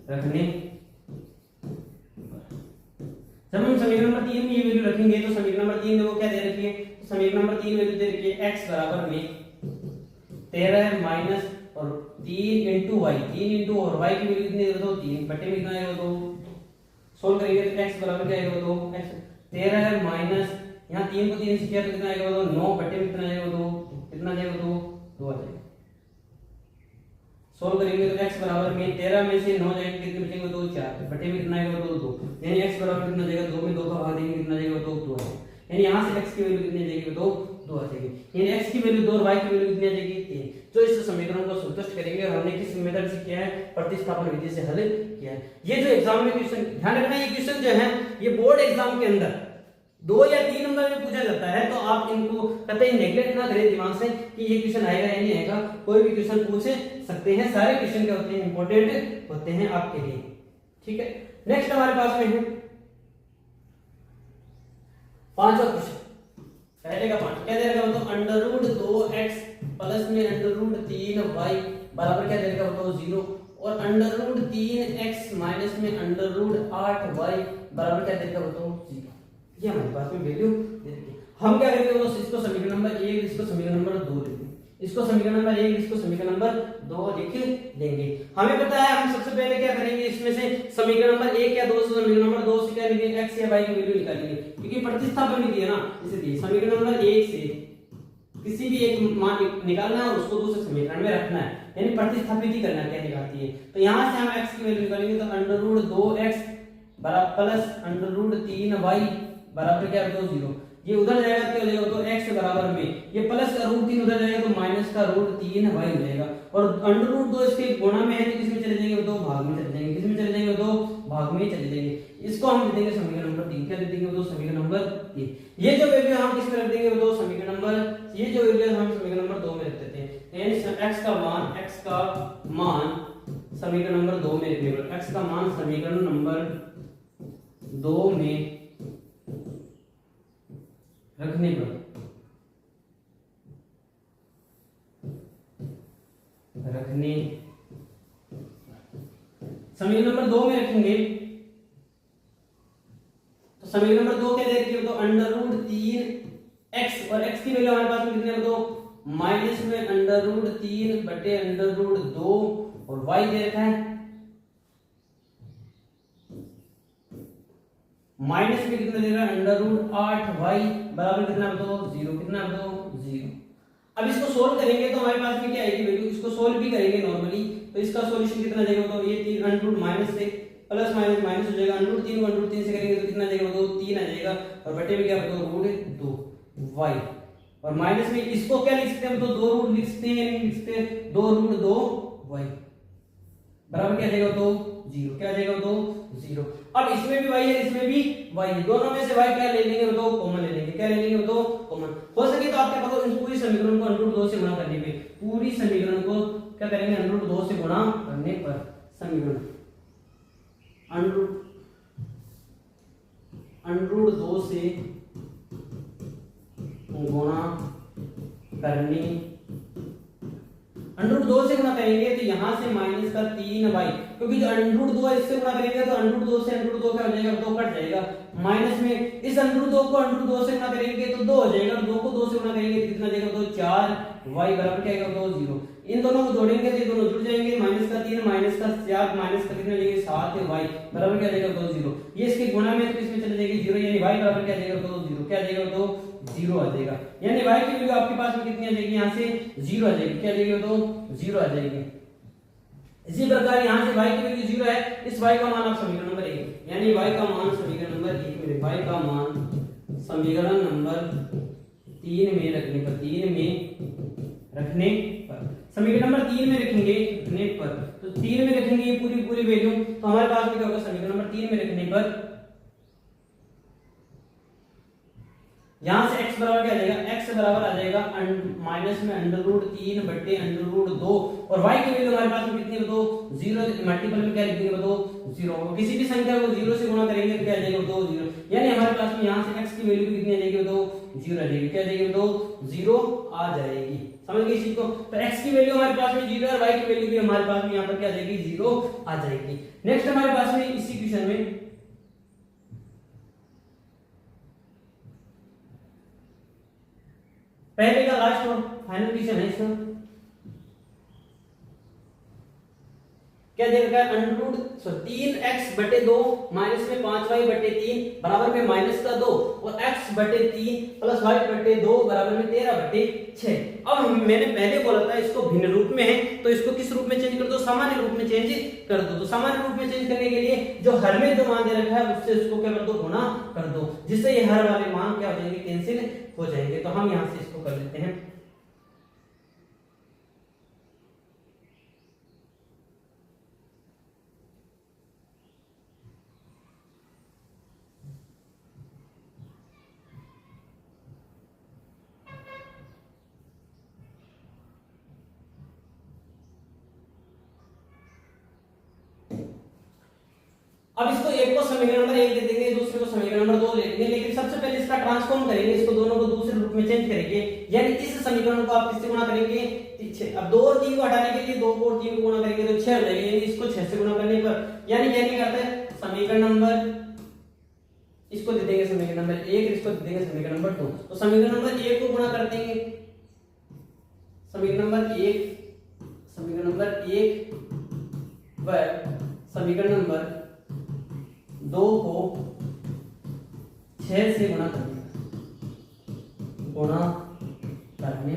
रखने, जब हम समीकरण नंबर 3 में ये वैल्यू रखेंगे तो समीकरण नंबर 3 में वो क्या दे रखी है, तो समीकरण नंबर 3 वैल्यू दे रखी है x बराबर में 13 माइनस और 3 इंटू y, 3 इंटू और y की वैल्यू कितनी है, तो 3 बटे में कितना आएगा, तो सोल्व करेंगे तो x बराबर क्या आएगा, तो x 13 माइनस यहाँ 3 को 3 से किया तो कितना आएगा, तो 9 बटे में कितना आएगा, तो कितना जाएगा, तो 2 आ जाएगा। सोल्व करेंगे तो x बराबर में 13 में से 9 जाएंगे, कितने बचेंगे, तो 4 बटे में कितना आएगा, तो 2, यानी x बराबर कितना जाएगा, 2 में 2 का भाग देंगे, कितना जाएगा, तो 2 आएगा। यानी यहाँ से x की वैल्यू कितनी जाएगी, तो 2 आ जाएगी, यानी x की वैल्यू 2 और y की वैल्यू कितनी आ जाएगी, 3। जो इस समीकरण को संतुष्ट करेंगे, और हमने किस मेथड से किया है, प्रतिस्थापन विधि से हल किया है। ये जो एग्जाम में क्वेश्चन, ध्यान रखना ये क्वेश्चन जो है ये बोर्ड एग्जाम के अंदर 2 या 3 नंबर में पूछा जाता है, तो आप इनको कतई नेगलेक्ट ना करें दिमाग से कि ये क्वेश्चन आएगा या नहीं आएगा। कोई भी क्वेश्चन पूछ सकते हैं, सारे क्वेश्चन क्या होते हैं, इंपॉर्टेंट होते हैं आपके लिए। ठीक है, नेक्स्ट हमारे पास में है 5वां क्वेश्चन। पहले का 5 क्या दे रखा है, तो अंडर रूट 2x प्लस में अंडर रूट 3y बराबर क्या दे रखा है, तो 0, और अंडर रूट 3x माइनस में अंडर रूट 8y बराबर क्या दे रखा है, तो 0। ये हमारे पास में वैल्यू दे रखी है। हम क्या करेंगे, वो इसको समीकरण नंबर 1, इसको समीकरण नंबर 2 लिखेंगे, इसको समीकरण नंबर 1, इसको समीकरण नंबर 2 लिख देंगे। हमें पता है हम सबसे पहले क्या करेंगे, इसमें से समीकरण नंबर 1 या 2 से समीकरण नंबर 2 से क्या लिखेंगे, x या y की वैल्यू निकालेंगे, क्योंकि प्रतिस्थापन विधि है ना, इसलिए समीकरण नंबर 1 से किसी भी एक मान निकालना है और उसको दूसरे समीकरण में रखना है, यानी प्रतिस्थापित करना क्या निकालती है। तो यहां से हम x की वैल्यू निकालेंगे, तो अंडर रूट 2x बराबर प्लस अंडर रूट 3y बराबर क्या है, तो 0। ये उधर जाएगा क्या हो जाएगा, तो x बराबर में ये प्लस का रूट 3 उधर जाएगा, तो माइनस का रूट 3y हो जाएगा, और अंडर रूट 2 इसके गुणा में है, तो किसमें चले जाएंगे, तो भाग में चले जाएंगे, किसमें चले जाएंगे, तो भाग में चले जाएंगे। इसको हम दे देंगे समीकरण नंबर 3, क्या दे देंगे, तो समीकरण नंबर 3। ये जो वैल्यू हम किसमें रख देंगे, तो समीकरण नंबर, ये जो वैल्यू हम समीकरण नंबर 2 में रख देते हैं, यानी x का मान समीकरण नंबर 2 में रखने पर, x का मान समीकरण नंबर 2 में रखने पर समीकरण नंबर 2 में रखेंगे, तो समीकरण नंबर 2 क्या दे रखी है, तो अंडर रूट 3x, और x की वैल्यू हमारे पास में कितने है, तो माइनस में अंडर रूट 3 बटे अंडर रूट 2, और y दे रखा है माइनस में कितना दे रहा है, अंडर रूट 8y बराबर कितना, तो 0। कितना, तो 0। अब इसको सोल्व करेंगे तो हमारे पास में क्या आएगी वैल्यू, इसको सोल्व भी करेंगे नॉर्मली, तो इसका सॉल्यूशन कितना जाएगा, तो ये 3 अंडर रूट माइनस से प्लस माइनस माइनस हो जाएगा, अंडर रूट 3 को अंडर रूट 3 से करेंगे तो कितना जाएगा, तो 3 आ जाएगा, और बटे में क्या होगा, रूट 2y, और माइनस में इसको क्या लिख सकते हैं, तो 2 रूट लिख सकते हैं, नहीं लिख सकते, 2 रूट 2y, बराबर क्या आ जाएगा तो 0, क्या आ जाएगा तो 0। अब इसमें भी y है, इसमें भी y है, दोनों में से y क्या ले लेंगे तो कॉमन ले लेंगे, क्या ले लेंगे तो कॉमन। हो सके तो आपके पास इन पूरी समीकरण को √2 से गुणा करने पे, पूरी समीकरण को क्या करेंगे √2 से गुणा करने पर, समीकरण √2 से गुणा करने, √2 से गुणा करेंगे तो यहां से माइनस का 3y, क्योंकि जो √2 है इससे गुणा करेंगे तो √2 से √2 क्या हो जाएगा तो कट जाएगा, माइनस में इस √2 को √2 से गुणा करेंगे तो 2 हो जाएगा, 2 को 2 से गुणा करेंगे तो कितना जाएगा तो 4y बराबर क्या आएगा तो 0। इन दोनों को जोड़ेंगे तो ये दोनों जुड़ जाएंगे, माइनस का 3 माइनस का 4 माइनस का कितना जाएगा 7y बराबर क्या जाएगा तो 0। ये इसके गुणा में तो इसमें चले जाएगी 0, यानी y बराबर क्या जाएगा तो 0, क्या जाएगा तो 0 आ जाएगा, यानी y की वैल्यू आपके पास में कितनी आ जाएगी, यहाँ से 0 आ जाएगी, क्या जाएगा तो 0 आ जाएगी। इसी प्रकार यहाँ से y की वैल्यू 0 है, इस y का मान आप समीकरण नंबर 1, यानी y का मान समीकरण नंबर 1 में, y का मान समीकरण नंबर 3 में रखने पर, 3 में रखने पर, समीकरण नंबर 3 में रखने पर, तो 3 में रखेंगे ये पूरी वैल्यू, तो हमारे पास में क्या होगा समीकरण नंबर 3 में रखने पर यहां से x बराबर क्या आ जाएगा, x बराबर आ जाएगा माइनस में √3 बटे √2, और y की वैल्यू हमारे पास में कितनी है तो 0, मल्टीपल में क्या लिख देंगे तो 0, किसी भी संख्या को 0 से गुणा करेंगे तो क्या आ जाएगा तो 0, यानी हमारे पास में यहां से x की वैल्यू कितनी आ जाएगी तो 0 आ जाएगी, क्या आ जाएगी तो 0 आ जाएगी, समझ गए इस चीज को। तो x की वैल्यू हमारे पास में 0 है और y की वैल्यू भी हमारे पास में यहां पर क्या आ जाएगी 0 आ जाएगी। नेक्स्ट हमारे पास में इसी क्वेश्चन में पहले का लास्ट और फाइनल क्वेश्चन है, इसमें क्या दे रखा है 3x बटे 2 माइनस में 5y बटे 3 बराबर में माइनस का 2 और x बटे 3 प्लस y बटे 2 बराबर में 13 बटे 6। अब मैंने पहले बोला था इसको भिन्न रूप में है तो इसको किस रूप में चेंज कर दो, सामान्य रूप में चेंज कर दो। तो सामान्य रूप में चेंज करने के लिए जो हर में जो मान दे रखा है उससे उसको क्या कर दो गुणा कर दो, जिससे ये हर वाले मान क्या हो जाएंगे कैंसिल हो जाएंगे। तो हम यहां से इसको कर लेते हैं, अब इसको एक को समीकरण नंबर 1 दे देंगे, दूसरे को समीकरण नंबर 2 दे देंगे, लेकिन सबसे पहले इसका ट्रांसफॉर्म करेंगे, इसको दोनों को दूसरे रूप में चेंज करेंगे, यानी इस समीकरण को आप किससे गुणा करेंगे 6। अब 2 और 3 को हटाने के लिए 2 को और 3 को गुणा करेंगे तो 6 हो जाएगा, यानी इसको 6 से गुणा करने पर यानी क्या करते हैं समीकरण नंबर इसको दे देंगे समीकरण नंबर 1, इसको दे देंगे समीकरण नंबर 2। तो समीकरण नंबर 1 को गुणा कर देंगे समीकरण नंबर 1 व समीकरण नंबर 2 को 6 से गुणा करने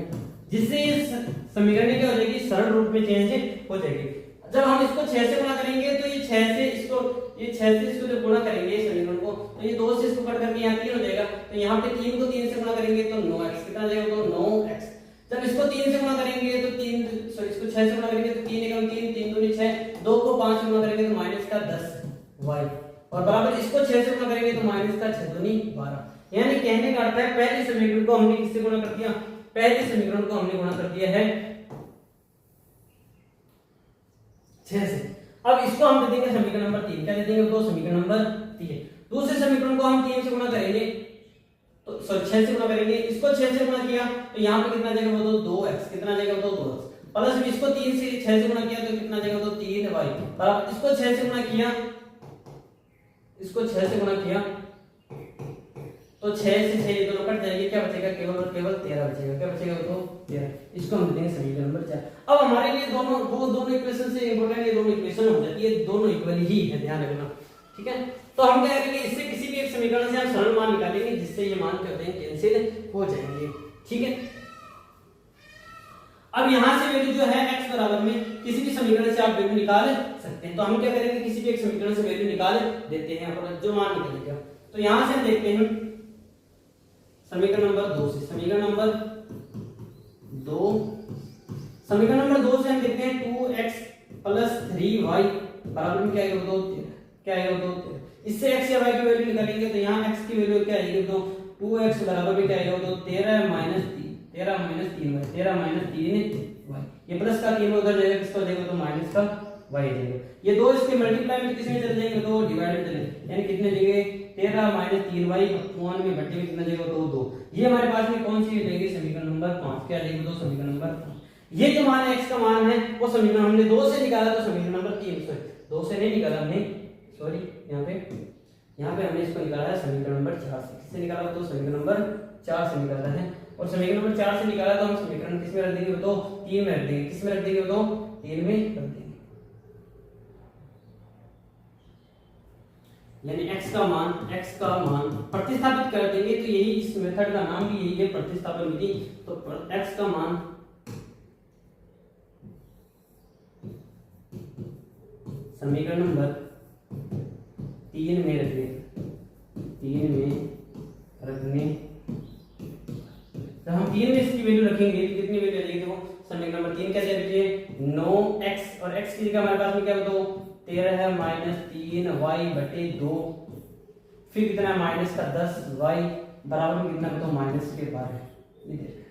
जिससे इस समीकरण क्या हो जाएगी सरल रूप में चेंज हो जाएगी। जब हम इसको 6 से गुणा करेंगे तो ये 6 से इसको जब गुणा करेंगे समीकरण को तो ये 2 से इसको कट करके यहाँ 3 हो जाएगा, तो यहाँ पे 3 को 3 से गुणा करेंगे तो 9x कितना जाएगा तो 9x। जब इसको 3 से गुणा करेंगे तो इसको 6 से गुणा करेंगे तो 3 एकम 3 3 दूनी 6, 2 को 5 से गुणा करेंगे तो माइनस का 10y और बराबर इसको 6 से गुणा करेंगे तो माइनस का 6 दूनी 12। यानी कहने का अर्थ है पहले समीकरण को हमने किससे गुणा कर दिया, पहले समीकरण को हमने गुणा कर दिया है 6 से। अब इसको हम दे देंगे समीकरण नंबर 3, क्या दे देंगे तो समीकरण नंबर 3। दूसरे समीकरण को हम 3 से गुणा करेंगे तो 6 से गुणा करेंगे, इसको 6 से गुणा किया तो यहाँ पे कितना जाएगा वो तो 2x कितना जाएगा तो 2x प्लस में इसको 3 से 6 से गुणा किया तो कितना जाएगा तो 3y बराबर इसको 6 से गुणा किया तो 6 से 6 ये दोनों कट जाएंगे, क्या बचेगा केवल 13 बचेगा, क्या बचेगा तो 13। इसको हम देंगे समीकरण नंबर 4। अब हमारे लिए दोनों इक्वेशन से इंपॉर्टेंट ये दोनों इक्वेशन हो जाती है, दोनों इक्वल ही है, ध्यान रखना ठीक है। तो हम क्या करेंगे इससे किसी भी एक समीकरण से हम सरल मान निकालेंगे जिससे ये मान करते हैं कैंसिल हो जाएंगे, ठीक है। अब यहां से वैल्यू जो है x बराबर में किसी भी समीकरण से आप वैल्यू निकाल सकते हैं। तो हम क्या करेंगे किसी भी एक समीकरण से वैल्यू निकाल देते हैं और जो मान निकलेगा तो यहां से हम देखते हैं समीकरण नंबर 2 से, समीकरण नंबर 2 से हम देखते हैं 2x प्लस 3y बराबर में क्या आएगा बताओ, क्या आएगा बताओ। इससे x या y की वैल्यू निकालेंगे तो यहाँ x की वैल्यू क्या आएगी तो 2x बराबर में क्या आएगा तो 13 माइनस 3y, 13 माइनस 3y, ये प्लस का 3 उधर जाएगा, किसका हो जाएगा तो माइनस का y जाएगा। ये दो इसके मल्टीप्लाई में किस में चले जाएंगे तो डिवाइड में चले, यानी कितने जाएंगे 13 माइनस 3y अपॉन में बटे में कितना जाएगा तो 2। ये हमारे पास में कौन सी जाएगी समीकरण नंबर 5, क्या जाएगी तो समीकरण नंबर 5। ये जो मान x का मान है वो समीकरण हमने 2 से निकाला तो समीकरण नंबर 3, सॉरी 2 से नहीं निकाला हमने, सॉरी यहाँ पे हमने इसको निकाला है समीकरण नंबर 4 से। किससे निकाला तो समीकरण नंबर 4 से निकाला है, और समीकरण नंबर 4 से निकाला तो हम समीकरण किस में रख देंगे तो 3 में रख देंगे। किस में रख देंगे तो 3 में रख देंगे, यानी x का मान प्रतिस्थापित कर देंगे। तो यही इस मेथड का नाम भी यही है, प्रतिस्थापन विधि। तो x का मान समीकरण नंबर 3 में रखने, तो हम 3 में इसकी वैल्यू रखेंगे तो कितनी वैल्यू आ जाएगी देखो, समीकरण नंबर 3 कैसे रखिए 9x, और x की जगह हमारे पास में क्या बताओ 13 है माइनस 3y बटे 2, फिर कितना है माइनस का 10y बराबर में कितना बताओ माइनस के 12। ये देखिए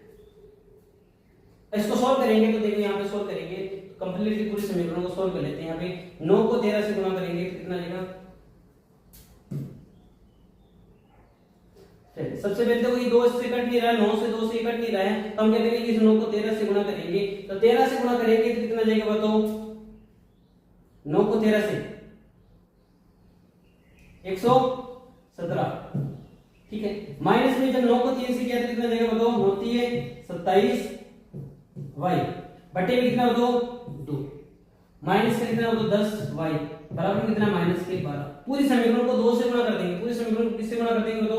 इसको सॉल्व करेंगे तो देखो यहाँ पे सॉल्व करेंगे कंप्लीटली पूरे समीकरण को सॉल्व कर लेते हैं। यहाँ पे 9 को 13 से गुणा करेंगे तो कितना आएगा, सबसे पहले तो ये 2 से कट नहीं रहा है, 9 से 2 से कट नहीं रहा है, तो हम क्या करेंगे इस 9 को 13 से गुणा करेंगे। तो 13 से गुणा करेंगे तो कितना जाएगा बताओ, 9 को 13 से 117, ठीक है। माइनस में जब 9 को 3 से किया तो कितना जाएगा बताओ, होती है 27y बटे में कितना बताओ 2, माइनस का कितना बताओ 10y बराबर कितना माइनस के 12। पूरी समीकरण को 2 से गुणा कर देंगे, पूरी समीकरण को किससे गुणा कर देंगे तो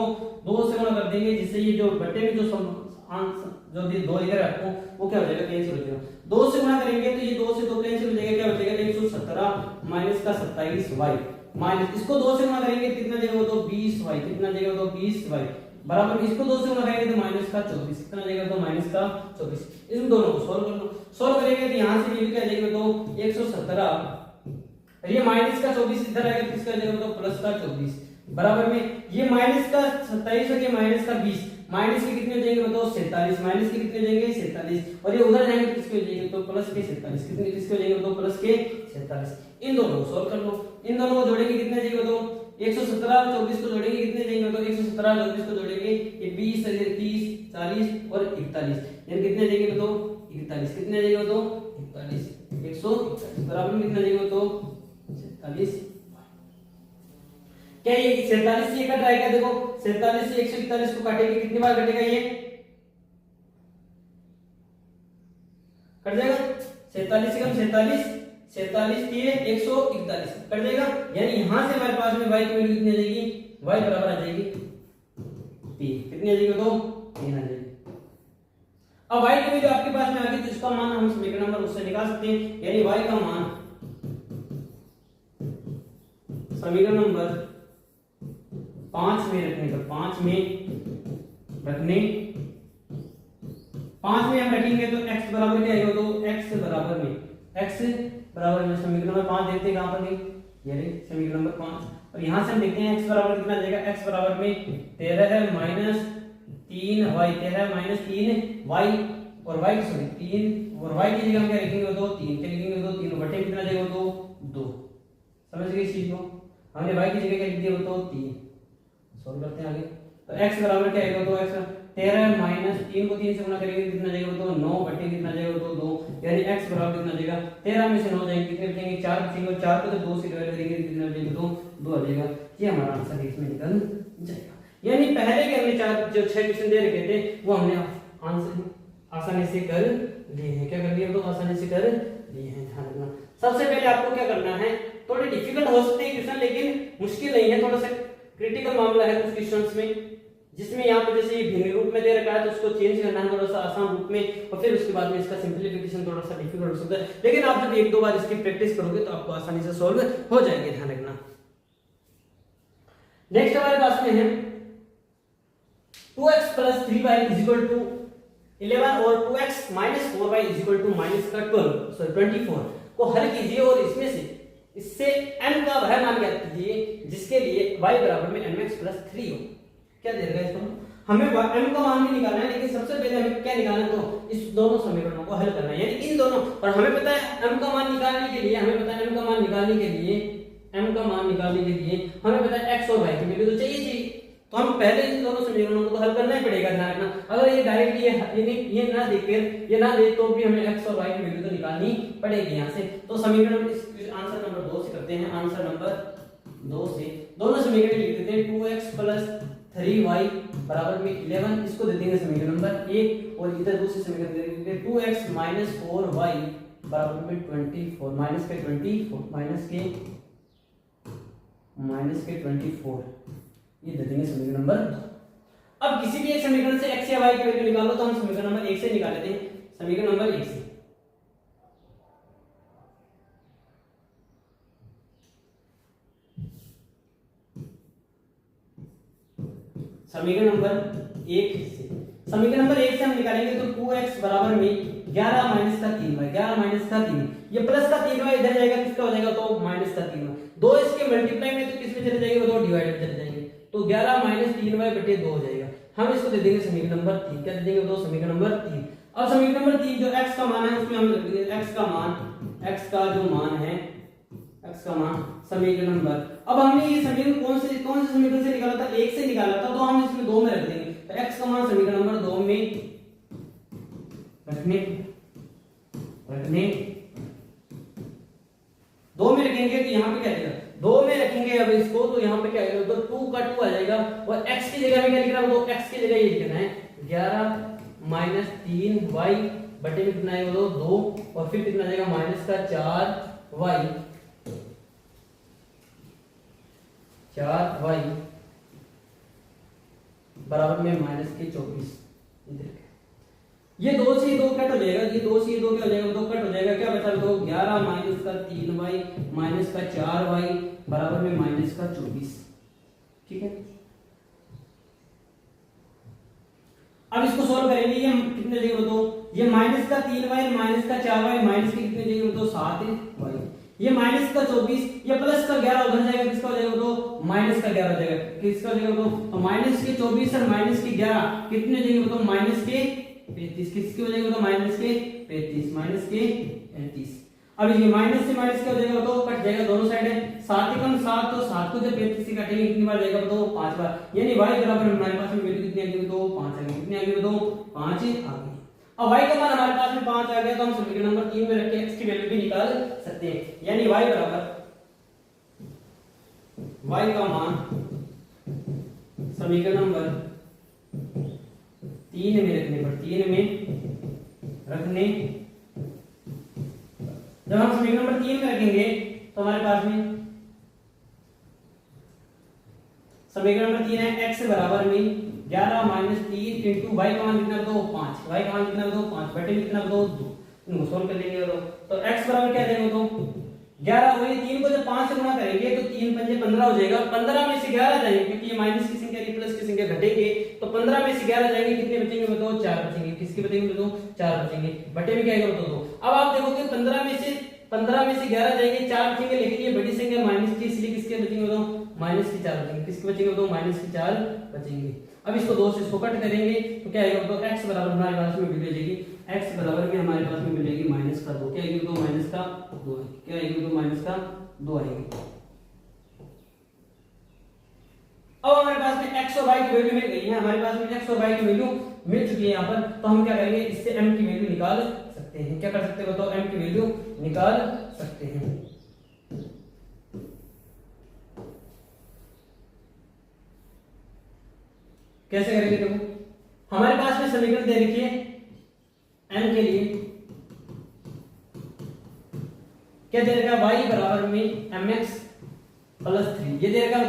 2 से गुणा कर देंगे, जिससे ये जो बटे में जो जो 2 इधर आपको वो क्या हो जाएगा कैंसिल हो जाएगा। 2 से गुणा करेंगे तो ये 2 से 2 कैंसिल हो जाएगा, क्या हो जाएगा 117 माइनस का 27y, माइनस इसको 2 से गुणा करेंगे कितना जाएगा तो 20y, कितना जाएगा तो 20y बराबर इसको 2 से गुणा करेंगे तो माइनस का 24, कितना जाएगा तो माइनस का 24। इन दोनों को सॉल्व कर लो, सॉल्व करेंगे तो यहां से ये क्या जाएगा तो 117, ये माइनस का 24 इधर आएगा, किसका जाएगा तो प्लस का 24 बराबर में ये माइनस का 27 और ये माइनस का 20, माइनस के कितने हो जाएंगे बताओ 47, माइनस के कितने हो जाएंगे 47, और ये उधर जाएंगे तो किसके हो जाएंगे तो प्लस के 47, कितने किसके हो जाएंगे तो प्लस के 47। इन दोनों को सॉल्व कर लो, इन दोनों को जोड़ेंगे कितने जाएंगे तो 117 और 24 को जोड़ेंगे कितने जाएंगे तो 117 और 24 को जोड़ेंगे ये 20 30 40 और 41, यानी कितने जाएंगे तो 41, कितने जाएंगे तो 41, 141 बराबर में कितना जाएगा तो 47। क्या ये 47 से कट रहा है क्या, देखो 47 से 141 को काटेंगे कितनी बार कटेगा, ये कट जाएगा 47 से कम 47 के 141 कट जाएगा, यानी यहां से हमारे पास में y की वैल्यू कितनी आ जाएगी, y बराबर आ जाएगी 3, कितनी आ जाएगी तो 3 आ जाएगी। अब y की वैल्यू आपके पास में आ गई तो इसका मान हम समीकरण नंबर उससे निकाल सकते हैं, यानी y का मान समीकरण नंबर 5 में रखने का, 5 में हम रखेंगे तो x बराबर क्या आएगा तो x बराबर में समीकरण नंबर 5 देखते हैं कहां पर है, ये रही समीकरण नंबर 5, और यहां से हम देखते हैं x बराबर कितना आ जाएगा, x बराबर में 13 है माइनस 3y, 13 माइनस 3y और y सॉरी 3 और y की जगह हम क्या लिखेंगे तो 3, क्या लिखेंगे तो 3 बटे कितना जाएगा तो 2, समझ गए इस चीज को, हमने y की जगह क्या लिख दिया तो 3। सॉल्व करते हैं आगे, तो x बराबर क्या आएगा तो x 13 माइनस 3 को 3 से गुणा करेंगे कितना जाएगा तो 9 बटे कितना जाएगा तो 2, यानी x बराबर कितना जाएगा 13 में से 9 जाएंगे कितने बचेंगे 4 बचेंगे, और 4 को तो 2 से डिवाइड करेंगे कितना बचेगा तो 2 आ जाएगा। ये हमारा आंसर इसमें निकल जाएगा। यानी पहले के हमने 4 जो 6 क्वेश्चन दे रखे थे वो हमने आंसर आसानी से कर लिए हैं, क्या कर लिए तो आसानी से कर लिए हैं। ध्यान रखना सबसे पहले आपको क्या करना है, थोड़े डिफिकल्ट हो सकते हैं क्वेश्चन लेकिन मुश्किल नहीं है, थोड़ा सा क्रिटिकल मामला है कुछ क्वेश्चंस में, जिसमें यहाँ पे जैसे भिन्न रूप में दे रखा है तो उसको चेंज करना है थोड़ा सा आसान रूप में, और फिर उसके बाद में इसका सिंपलीफिकेशन थोड़ा सा डिफिकल्ट हो सकता है, लेकिन आप जब 1-2 बार इसकी प्रैक्टिस करोगे तो आपको आसानी से सॉल्व हो जाएंगे। ध्यान रखना नेक्स्ट हमारे पास में है 2x + 3y = 11 और 2x - 4y = -12 24। को हल कीजिए और इसमें से इससे m का वह मान ज्ञात कीजिए जिसके लिए y बराबर में mx प्लस 3 हो। क्या दे रहा है इसको, हमें m का मान भी निकालना है, लेकिन सबसे पहले हमें क्या निकालना है, तो इस दोनों समीकरणों को हल करना है, यानी इन दोनों। और हमें पता है m का मान निकालने के लिए, हमें पता है m का मान निकालने के लिए, m का मान निकालने के लिए हमें पता है x और y की वैल्यू तो चाहिए, तो हम पहले इन दोनों समीकरणों को हल करना ही पड़ेगा। ध्यान रखना, अगर ये डायरेक्टली ये ना देकर ये ना दे तो भी हमें x और y की वैल्यू तो निकालनी पड़ेगी यहाँ से। तो समीकरण आंसर नंबर 2 से करते हैं। आंसर नंबर 2 से दोनों समीकरण लिख देते हैं। 2x प्लस 3y बराबर में 11, इसको दे देंगे समीकरण नंबर 1, और इधर दूसरे समीकरण दे देंगे 2x माइनस 4y बराबर में 24, माइनस के 24 माइनस के 24, ये दे देंगे समीकरण नंबर 2। अब किसी भी एक समीकरण से x या y की वैल्यू निकालो, तो हम समीकरण नंबर 1 से निकाल लेते हैं। समीकरण नंबर 1 से समीकरण नंबर 1 से हम निकालेंगे, तो 2x बराबर में 11 माइनस का 3y, 11 माइनस का 3, ये प्लस का 3y इधर जाएगा, किसका हो जाएगा, तो माइनस का 3y, 2 इसके मल्टीप्लाई में तो किस में चले जाएंगे, वो 2 डिवाइड में चले जाएंगे, तो 11 माइनस 3y बटे 2 हो जाएगा। हम इसको दे देंगे समीकरण नंबर 3। क्या दे देंगे, तो समीकरण नंबर 3। अब समीकरण नंबर 3 जो x का मान है उसमें हम लिख देंगे x का जो मान है, x का मान समीकरण नंबर। अब हमने ये समीकरण कौन से समीकरण से निकाला था, 1 से निकाला था, तो हम इसमें 2 में रख देंगे। तो x का मान समीकरण नंबर 2 में रखने 2 में रखेंगे, तो यहाँ पे क्या आएगा, 2 में रखेंगे अब इसको, तो यहाँ पे क्या आएगा, तो 2 का 2 आ जाएगा, और x की जगह में क्या लिखना है, तो x की जगह ये लिखना है 11 माइनस 3y बटे में कितना है, वो 2, और फिर कितना जाएगा, माइनस का 4y बराबर में माइनस के 24। ये 2 से 2 कट हो जाएगा, ये 2 से 2 क्या हो जाएगा, 2 कट हो जाएगा, क्या बचा, तो 11 माइनस का 3y माइनस का 4y बराबर में माइनस का 24। ठीक है, अब इसको सॉल्व करेंगे, ये कितने जगह बताओ, ये माइनस का 3y माइनस का 4y माइनस के कितने जगह बताओ, 7y, ये माइनस का 24, ये प्लस का 11 उधर जाएगा, किसका हो जाएगा, तो माइनस का 11 हो जाएगा, किसका हो जाएगा, तो माइनस के 24 और माइनस के 11 कितने जगह बताओ, माइनस के 35, किसके हो जाएगा, तो माइनस के 35। अब ये माइनस से माइनस क्या हो जाएगा, तो कट जाएगा, दोनों साइड है, 7 एकम 7, तो 7 को जब 35 से काटेंगे कितनी बार जाएगा, तो 5 बार, यानी y बराबर हमारे पास में वैल्यू कितनी आ गई, तो 5 आ गई, कितनी आ गई, तो 5 आ गई। अब y का मान हमारे पास में 5 आ गया, तो हम समीकरण नंबर 3 में रख के x की वैल्यू भी निकाल सकते हैं, यानी y बराबर y का मान समीकरण नंबर 3 में रखने पर 3 में रखने, जब हम समीकरण नंबर 3 में रखेंगे तो हमारे पास में समीकरण नंबर 3 है x बराबर में 11 माइनस 3 इंटू y का मान कितना, तो 5, y का मान कितना, तो 5 बटे में कितना, तो 2, इनको सोल्व कर लेंगे, तो x बराबर क्या देंगे, तो 11, वही 3 को जब 5 से गुणा करेंगे तो 3 पंजे 15 हो जाएगा, 15 में से 11 जाएंगे, क्योंकि ये माइनस की संख्या प्लस की संख्या घटेंगे, तो 15 में से 11 जाएंगे, कितने बचेंगे, बताओ 4 बचेंगे, किसके बचेंगे, बताओ 4 बचेंगे, बटे में क्या आएगा, बताओ 2। अब आप देखोगे 15 में से 11 जाएंगे, 4 बचेंगे, लेकिन ये बड़ी संख्या माइनस की, इसलिए किसके बचेंगे, बताओ माइनस के 4 बचेंगे, किसके बचेंगे, बताओ माइनस के 4 बचेंगे। अब इसको 2 से इसको कट करेंगे तो क्या आएगा, तो x बराबर हमारे पास में मिलेगी, x बराबर में हमारे पास में मिलेगी माइनस का 2, क्या आएगी, तो माइनस का 2, क्या आएगी, तो माइनस का 2 आएगी। अब हमारे पास में x और y की वैल्यू मिल गई है, हमारे पास में x और y की वैल्यू मिल चुकी है यहाँ पर, तो हम क्या करेंगे, इससे m की वैल्यू निकाल सकते हैं। क्या कर सकते हैं, बताओ m की वैल्यू निकाल सकते हैं। कैसे करेंगे, देखो हमारे पास में समीकरण दे रखी है n के लिए, क्या दे रखा है, y बराबर में mx प्लस 3, ये दे रखा है,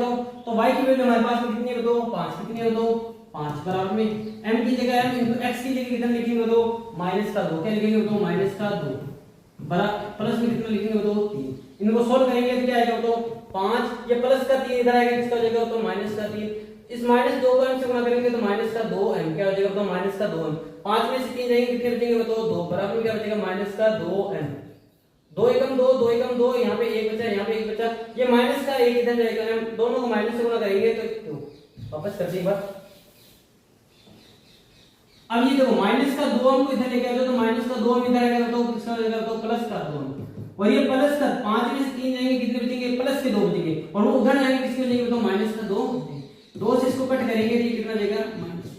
तो y की वैल्यू हमारे पास में कितनी है, बताओ 5, कितनी है, बताओ 5 बराबर में m की जगह m इंटू x की जगह कितना लिखेंगे, बताओ माइनस का 2, क्या लिखेंगे, बताओ माइनस का 2 बराबर प्लस में कितना लिखेंगे, बताओ 3, इनको सोल्व करेंगे तो क्या आएगा, बताओ 5, ये प्लस का 3 इधर आएगा, किसका हो जाएगा, तो माइनस का 3, इस माइनस 2 को m से गुणा करेंगे तो माइनस का 2m, क्या हो जाएगा, तो माइनस का 2m, 5 में से 3 जाएंगे, कितने बचेंगे, बताओ 2 बराबर में क्या बचेगा, माइनस का 2m, 2 एकम 2, 2 एकम 2, यहाँ पे 1 बचा, यहाँ पे 1 बचा, ये माइनस का 1 इधर जाएगा, हम दोनों को माइनस से गुणा करेंगे तो वापस करते एक बार। अब ये देखो माइनस का 2 हमको इधर लेके आए तो माइनस का 2 हम इधर आएगा तो किसका हो जाएगा, तो प्लस का 2, और ये प्लस का 5 में से 3 जाएंगे, कितने बचेंगे, प्लस के 2 बचेंगे, और वो उधर जाएंगे किसके बचेंगे, तो माइनस का 2, 2 से इसको कट करेंगे तो ये कितना जाएगा, माइनस।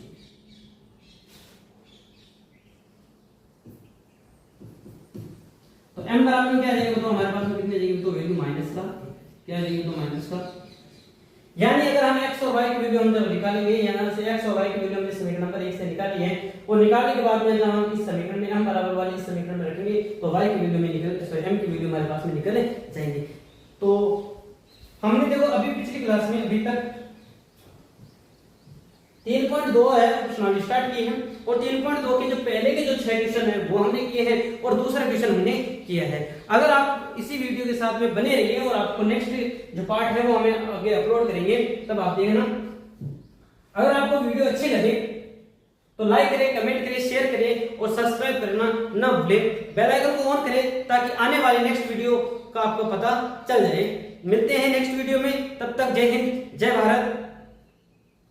तो m बराबर में क्या आ जाएगा, तो हमारे पास में कितने जाएंगे, तो वैल्यू माइनस का, क्या जाएगा, तो माइनस का। यानी अगर हम x और y की वैल्यू हम जब निकालेंगे, यहां से x और y की वैल्यू हमने समीकरण नंबर 1 से निकाली है, और निकालने के बाद में जब हम इस समीकरण में m बराबर वाले इस समीकरण में रखेंगे तो y की वैल्यू में निकल, सॉरी m की वैल्यू हमारे पास में निकल जाएंगे। तो हमने देखो अभी पिछली क्लास में अभी तक 3.2 है प्रश्नावली स्टार्ट की है, और 3.2 के जो पहले के जो 6 क्वेश्चन है वो हमने किए हैं, और दूसरा क्वेश्चन हमने किया है। अगर आप इसी वीडियो के साथ में बने रहिए और आपको नेक्स्ट जो पार्ट है वो हमें आगे अपलोड करेंगे, तब आप देखना। अगर आपको वीडियो अच्छी लगे तो लाइक करें, कमेंट करें, शेयर करें, और सब्सक्राइब करना ना भूलें, बेल आइकन को ऑन करें ताकि आने वाले नेक्स्ट वीडियो का आपको पता चल जाए। मिलते हैं नेक्स्ट वीडियो में, तब तक जय हिंद, जय भारत।